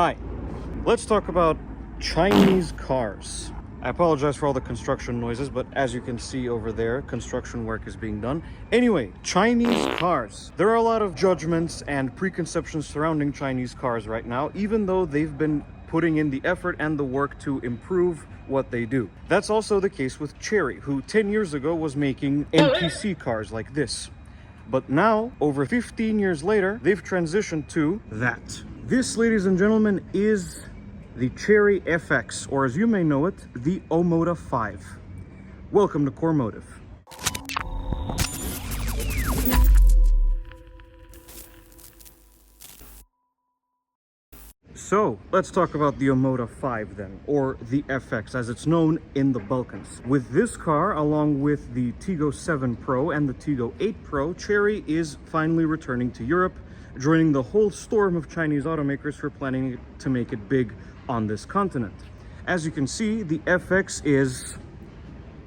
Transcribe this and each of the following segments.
Hi, let's talk about Chinese cars. I apologize for all the construction noises, but as you can see over there, construction work is being done. Anyway, Chinese cars. There are a lot of judgments and preconceptions surrounding Chinese cars right now, even though they've been putting in the effort and the work to improve what they do. That's also the case with Chery, who 10 years ago was making NPC cars like this. But now, over 15 years later, they've transitioned to that. This, ladies and gentlemen, is the Chery FX, or as you may know it, the Omoda 5. Welcome to Korrmotive. So, let's talk about the Omoda 5 then, or the FX as it's known in the Balkans. With this car, along with the Tiggo 7 Pro and the Tiggo 8 Pro, Chery is finally returning to Europe, joining the whole storm of Chinese automakers for planning to make it big on this continent. As you can see, the FX is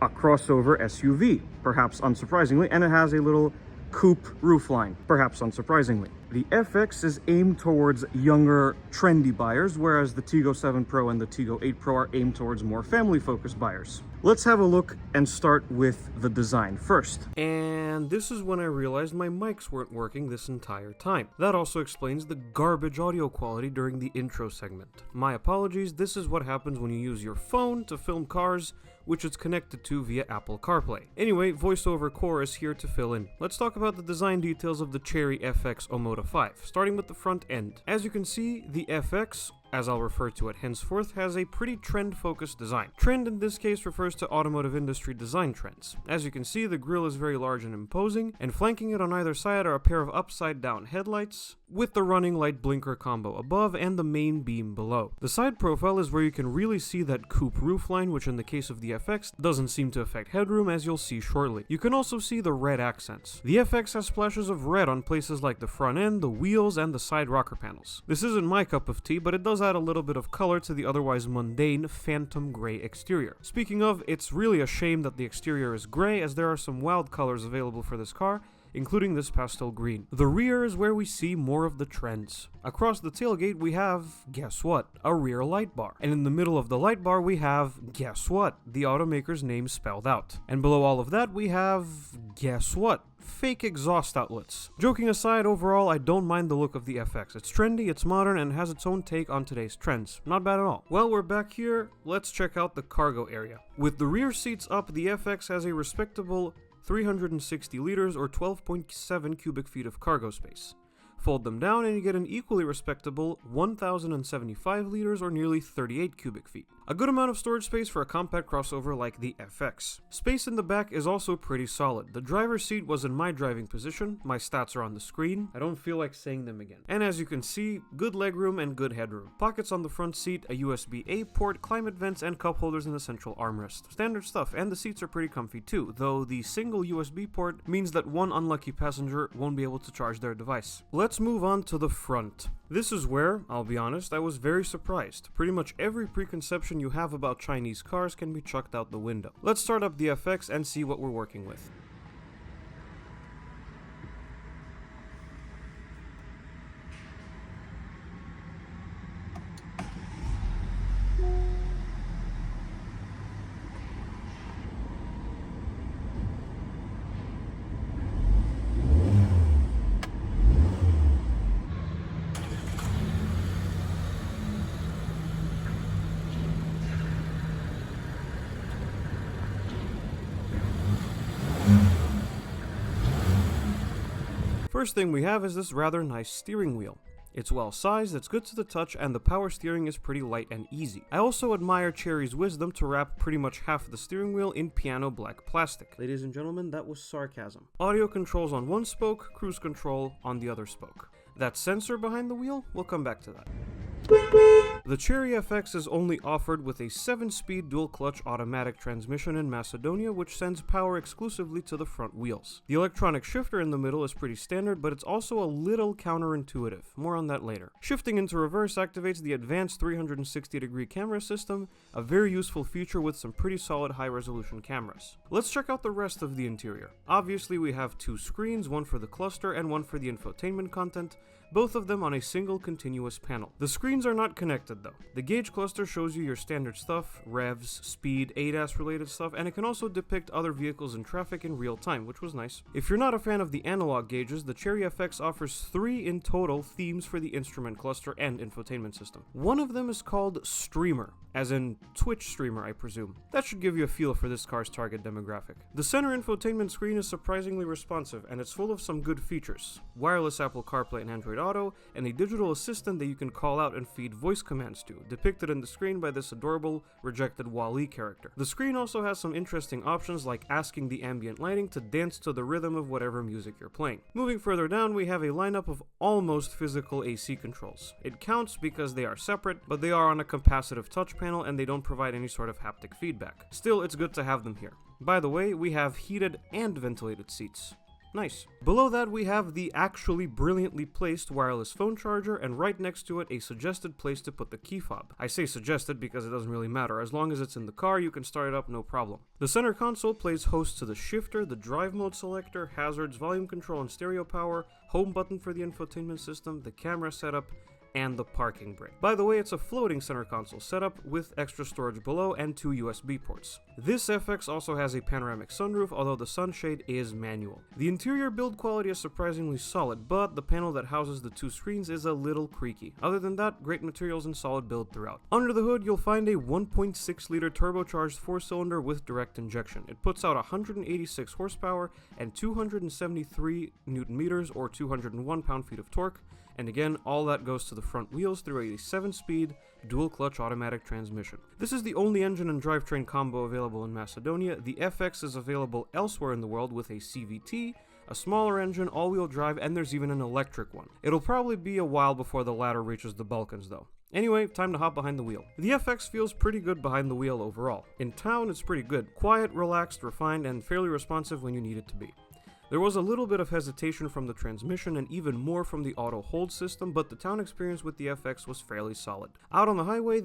a crossover SUV, perhaps unsurprisingly, and it has a little coupe roofline, perhaps unsurprisingly. The FX is aimed towards younger, trendy buyers, whereas the Tiggo 7 Pro and the Tiggo 8 Pro are aimed towards more family-focused buyers. Let's have a look and start with the design first. And this is when I realized my mics weren't working this entire time. That also explains the garbage audio quality during the intro segment. My apologies, this is what happens when you use your phone to film cars, which it's connected to via Apple CarPlay. Anyway, VoiceOver Core is here to fill in. Let's talk about the design details of the Chery FX Omoda 5, starting with the front end. As you can see, the FX, as I'll refer to it henceforth, has a pretty trend-focused design. Trend in this case refers to automotive industry design trends. As you can see, the grille is very large and imposing, and flanking it on either side are a pair of upside-down headlights, with the running light blinker combo above and the main beam below. The side profile is where you can really see that coupe roofline, which in the case of the FX doesn't seem to affect headroom, as you'll see shortly. You can also see the red accents. The FX has splashes of red on places like the front end, the wheels, and the side rocker panels. This isn't my cup of tea, but it does add a little bit of color to the otherwise mundane phantom gray exterior. Speaking of, it's really a shame that the exterior is gray, as there are some wild colors available for this car, including this pastel green. The rear is where we see more of the trends. Across the tailgate we have, guess what, a rear light bar. And in the middle of the light bar we have, guess what, the automaker's name spelled out. And below all of that we have, guess what, fake exhaust outlets. Joking aside, overall I don't mind the look of the FX. It's trendy, it's modern, and has its own take on today's trends. Not bad at all. Well, we're back here, let's check out the cargo area. With the rear seats up, the FX has a respectable 360 liters or 12.7 cubic feet of cargo space. Fold them down and you get an equally respectable 1,075 liters or nearly 38 cubic feet. A good amount of storage space for a compact crossover like the FX. Space in the back is also pretty solid. The driver's seat was in my driving position, my stats are on the screen, I don't feel like saying them again. And as you can see, good legroom and good headroom. Pockets on the front seat, a USB-A port, climate vents, and cup holders in the central armrest. Standard stuff, and the seats are pretty comfy too, though the single USB port means that one unlucky passenger won't be able to charge their device. Let's move on to the front. This is where, I'll be honest, I was very surprised. Pretty much every preconception you have about Chinese cars can be chucked out the window. Let's start up the FX and see what we're working with. First thing we have is this rather nice steering wheel. It's well sized, it's good to the touch, and the power steering is pretty light and easy. I also admire Chery's wisdom to wrap pretty much half the steering wheel in piano black plastic. Ladies and gentlemen, that was sarcasm. Audio controls on one spoke, cruise control on the other spoke. That sensor behind the wheel, we'll come back to that. The Chery FX is only offered with a 7-speed dual-clutch automatic transmission in Macedonia, which sends power exclusively to the front wheels. The electronic shifter in the middle is pretty standard, but it's also a little counterintuitive. More on that later. Shifting into reverse activates the advanced 360-degree camera system, a very useful feature with some pretty solid high-resolution cameras. Let's check out the rest of the interior. Obviously, we have two screens, one for the cluster and one for the infotainment content, both of them on a single continuous panel. The screens are not connected though. The gauge cluster shows you your standard stuff, revs, speed, ADAS related stuff, and it can also depict other vehicles in traffic in real time, which was nice. If you're not a fan of the analog gauges, the Chery FX offers 3 in total themes for the instrument cluster and infotainment system. One of them is called Streamer, as in Twitch streamer, I presume. That should give you a feel for this car's target demographic. The center infotainment screen is surprisingly responsive, and it's full of some good features. Wireless Apple CarPlay and Android Auto, and a digital assistant that you can call out and feed voice commands to, depicted in the screen by this adorable, rejected Wall-E character. The screen also has some interesting options like asking the ambient lighting to dance to the rhythm of whatever music you're playing. Moving further down, we have a lineup of almost physical AC controls. It counts because they are separate, but they are on a capacitive touch panel and they don't provide any sort of haptic feedback. Still, it's good to have them here. By the way, we have heated and ventilated seats. Nice. Below that we have the actually brilliantly placed wireless phone charger, and right next to it a suggested place to put the key fob. I say suggested because it doesn't really matter. As long as it's in the car, you can start it up no problem. The center console plays host to the shifter, the drive mode selector, hazards, volume control and stereo power, home button for the infotainment system, the camera setup, and the parking brake. By the way, it's a floating center console setup with extra storage below and 2 USB ports. This FX also has a panoramic sunroof, although the sunshade is manual. The interior build quality is surprisingly solid, but the panel that houses the 2 screens is a little creaky. Other than that, great materials and solid build throughout. Under the hood, you'll find a 1.6-liter turbocharged 4-cylinder with direct injection. It puts out 186 horsepower and 273 newton meters or 201 pound-feet of torque. And again, all that goes to the front wheels through a 7-speed, dual-clutch automatic transmission. This is the only engine and drivetrain combo available in Macedonia. The FX is available elsewhere in the world with a CVT, a smaller engine, all-wheel drive, and there's even an electric one. It'll probably be a while before the latter reaches the Balkans though. Anyway, time to hop behind the wheel. The FX feels pretty good behind the wheel overall. In town, it's pretty good. Quiet, relaxed, refined, and fairly responsive when you need it to be. There was a little bit of hesitation from the transmission and even more from the auto hold system, but the town experience with the FX was fairly solid. Out on the highway,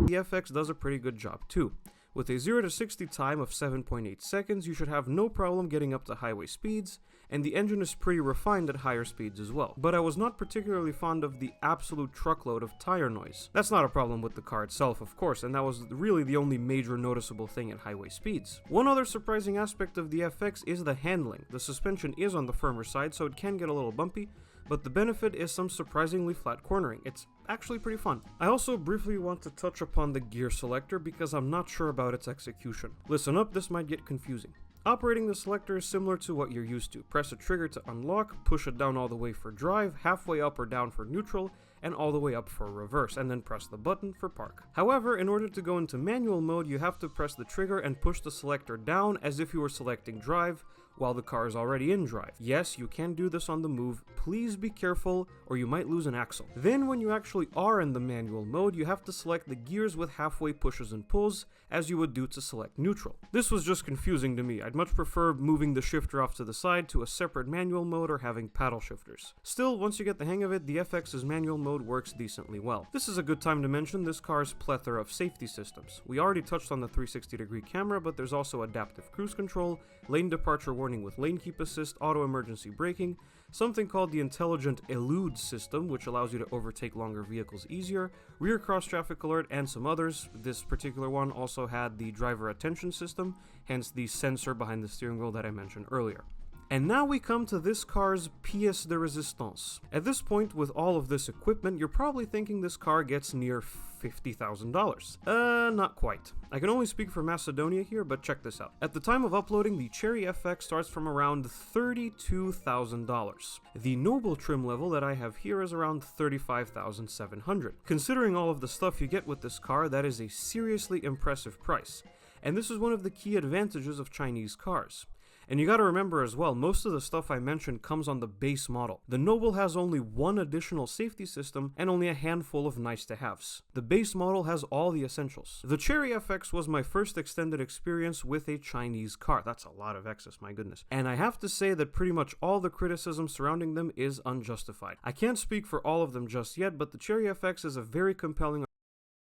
the FX does a pretty good job too. With a 0 to 60 time of 7.8 seconds, you should have no problem getting up to highway speeds, and the engine is pretty refined at higher speeds as well. But I was not particularly fond of the absolute truckload of tire noise. That's not a problem with the car itself, of course, and that was really the only major noticeable thing at highway speeds. One other surprising aspect of the FX is the handling. The suspension is on the firmer side, so it can get a little bumpy, but the benefit is some surprisingly flat cornering. It's actually pretty fun. I also briefly want to touch upon the gear selector because I'm not sure about its execution. Listen up, this might get confusing. Operating the selector is similar to what you're used to. Press a trigger to unlock, push it down all the way for drive, halfway up or down for neutral, and all the way up for reverse, and then press the button for park. However, in order to go into manual mode, you have to press the trigger and push the selector down as if you were selecting drive, while the car is already in drive. Yes, you can do this on the move. Please be careful or you might lose an axle. Then when you actually are in the manual mode, you have to select the gears with halfway pushes and pulls as you would do to select neutral. This was just confusing to me. I'd much prefer moving the shifter off to the side to a separate manual mode or having paddle shifters. Still, once you get the hang of it, the FX's manual mode works decently well. This is a good time to mention this car's plethora of safety systems. We already touched on the 360-degree camera, but there's also adaptive cruise control, lane departure warning with lane keep assist, auto emergency braking, something called the intelligent elude system, which allows you to overtake longer vehicles easier, rear cross traffic alert, and some others. This particular one also had the driver attention system, hence the sensor behind the steering wheel that I mentioned earlier. And now we come to this car's pièce de résistance. At this point, with all of this equipment, you're probably thinking this car gets near $50,000. Not quite. I can only speak for Macedonia here, but check this out. At the time of uploading, the Chery FX starts from around $32,000. The Noble trim level that I have here is around $35,700. Considering all of the stuff you get with this car, that is a seriously impressive price. And this is one of the key advantages of Chinese cars. And you gotta remember as well, most of the stuff I mentioned comes on the base model. The Noble has only one additional safety system and only a handful of nice-to-haves. The base model has all the essentials. The Chery FX was my first extended experience with a Chinese car. That's a lot of X's, my goodness. And I have to say that pretty much all the criticism surrounding them is unjustified. I can't speak for all of them just yet, but the Chery FX is a very compelling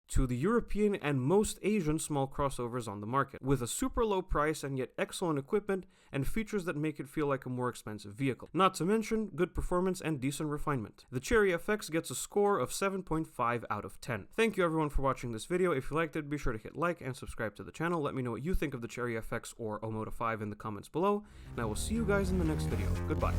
to the European and most Asian small crossovers on the market, with a super low price and yet excellent equipment and features that make it feel like a more expensive vehicle. Not to mention good performance and decent refinement. The Chery FX gets a score of 7.5 out of 10. Thank you everyone for watching this video. If you liked it, be sure to hit like and subscribe to the channel. Let me know what you think of the Chery FX or Omoda 5 in the comments below, and I will see you guys in the next video. Goodbye.